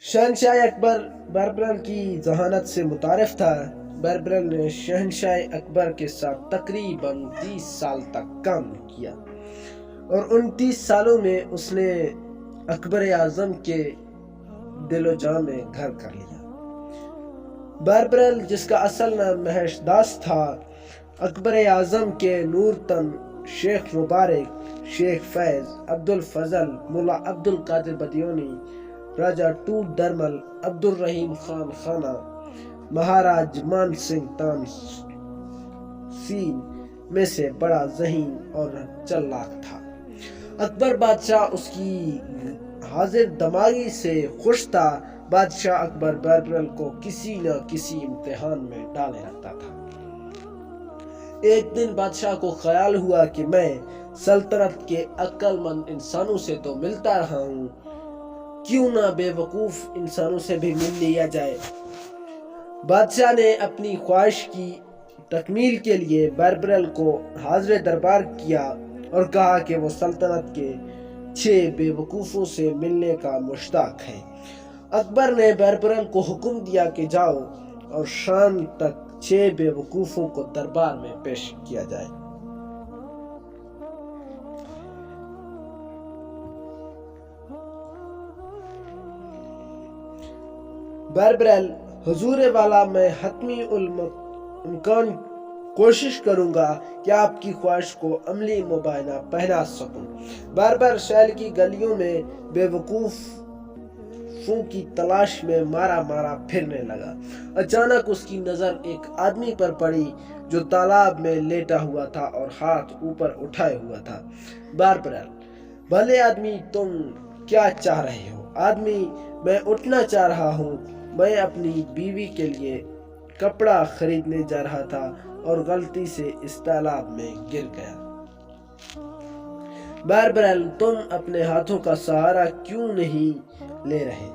शहनशाह अकबर बरबरल की जहानत से मुतारिफ था। बरबरल ने शहनशाह अकबर के साथ तकरीबन 30 साल तक काम किया और उन 30 सालों में उसने अकबर आज़म के दिलो जान में घर कर लिया। बरबरल, जिसका असल नाम महशदास था, अकबर आज़म के नूरतन, शेख मुबारक, शेख फैज़, अब्दुल फजल, मुल्ला अब्दुल कादिर बदियूनी, राजा टूट दरमल, अब्दुल रहीम खान खाना, महाराज मान सिंह तानसीन में से बड़ा ज़हीन और चलाक था। अकबर बादशाह उसकी हाजिर दमागी से खुश था। बादशाह अकबर बरबरल को किसी न किसी इम्तिहान में डाले रखता था। एक दिन बादशाह को ख्याल हुआ कि मैं सल्तनत के अक्लमंद इंसानों से तो मिलता रहा हूँ, क्यों ना बेवकूफ़ इंसानों से भी मिल लिया जाए। बादशाह ने अपनी ख्वाहिश की तकमील के लिए बरबरल को हाज़िर दरबार किया और कहा कि वो सल्तनत के 6 बेवकूफ़ों से मिलने का मुश्ताक है। अकबर ने बरबरल को हुक्म दिया कि जाओ और शाम तक 6 बेवकूफ़ों को दरबार में पेश किया जाए। बरबरल, हुजूर वाला, मैं हतमी उल इम्कान कोशिश करूंगा कि आपकी ख्वाहिश को अमली मुबायना पहना सकूं। बरबर शहर की गलियों में बेवकूफ़ों की तलाश में मारा मारा फिरने लगा। अचानक उसकी नज़र एक आदमी पर पड़ी जो तालाब में लेटा हुआ था और हाथ ऊपर उठाए हुआ था। बरबरल, भले आदमी, तुम क्या चाह रहे हो? आदमी, मैं उठना चाह रहा हूँ। मैं अपनी बीवी के लिए कपड़ा खरीदने जा रहा था और गलती से इस तालाब में गिर गया। बरबरल, तुम अपने हाथों का सहारा क्यों नहीं ले रहे?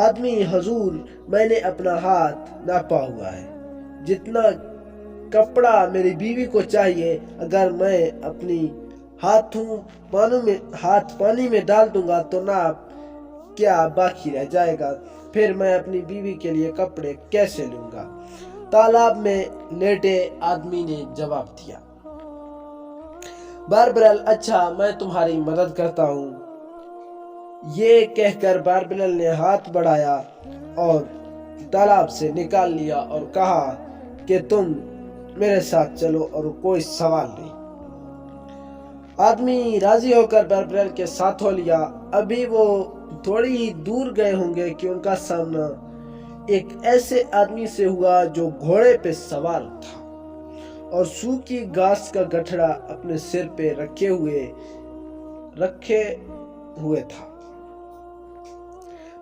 आदमी, हुजूर, मैंने अपना हाथ नापा हुआ है। जितना कपड़ा मेरी बीवी को चाहिए, अगर मैं अपनी हाथ पानी में डाल दूंगा तो नाप क्या बाकी रह जाएगा। फिर मैं अपनी बीवी के लिए कपड़े कैसे लूंगा? तालाब में लेटे आदमी ने जवाब दिया। बरबरल, अच्छा, मैं तुम्हारी मदद करता हूँ। ये कहकर बरबरल ने हाथ बढ़ाया और तालाब से निकाल लिया और कहा कि तुम मेरे साथ चलो और कोई सवाल नहीं। आदमी राजी होकर बरबरल के साथ हो लिया। अभी वो थोड़ी ही दूर गए होंगे कि उनका सामना एक ऐसे आदमी से हुआ जो घोड़े पे सवार था और सूखी घास का गठड़ा अपने सिर पे रखे हुए था।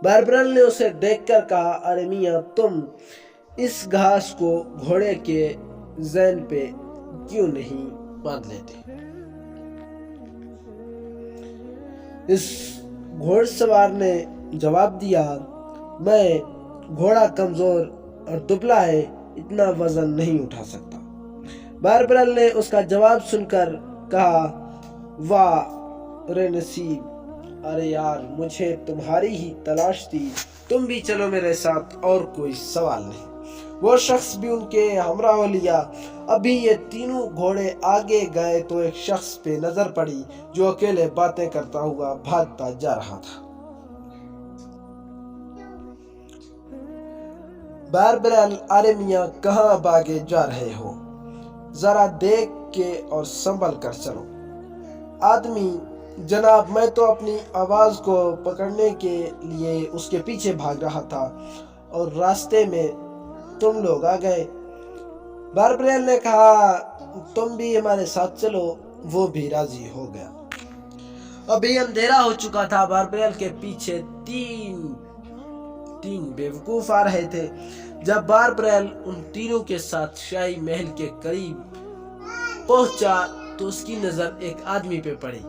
बरबरल ने उसे देखकर कहा, अरे मियां, तुम इस घास को घोड़े के ज़ैन पे क्यों नहीं बांध लेते? इस घोड़सवार ने जवाब दिया, मैं घोड़ा कमजोर और दुबला है, इतना वजन नहीं उठा सकता। बरबरल ने उसका जवाब सुनकर कहा, वाह रे नसीब, अरे यार, मुझे तुम्हारी ही तलाश थी। तुम भी चलो मेरे साथ, और कोई सवाल नहीं। वो शख्स भी उनके हमरा हो लिया। अभी ये तीनों घोड़े आगे गए तो एक शख्स पे नजर पड़ी जो अकेले बातें करता हुआ भागता जा रहा था। बरबरल, अरे मियां, कहाँ भागे जा रहे हो? जरा देख के और संभल कर चलो। आदमी, जनाब, मैं तो अपनी आवाज को पकड़ने के लिए उसके पीछे भाग रहा था और रास्ते में तुम लोग आ गए। बरबरल ने कहा, तुम भी हमारे साथ चलो। वो भी राजी हो गया। अभी अंधेरा हो चुका था। बरबरल के पीछे तीन बेवकूफ आ रहे थे। जब बरबरल उन तीनों के साथ शाही महल के करीब पहुंचा तो उसकी नजर एक आदमी पे पड़ी।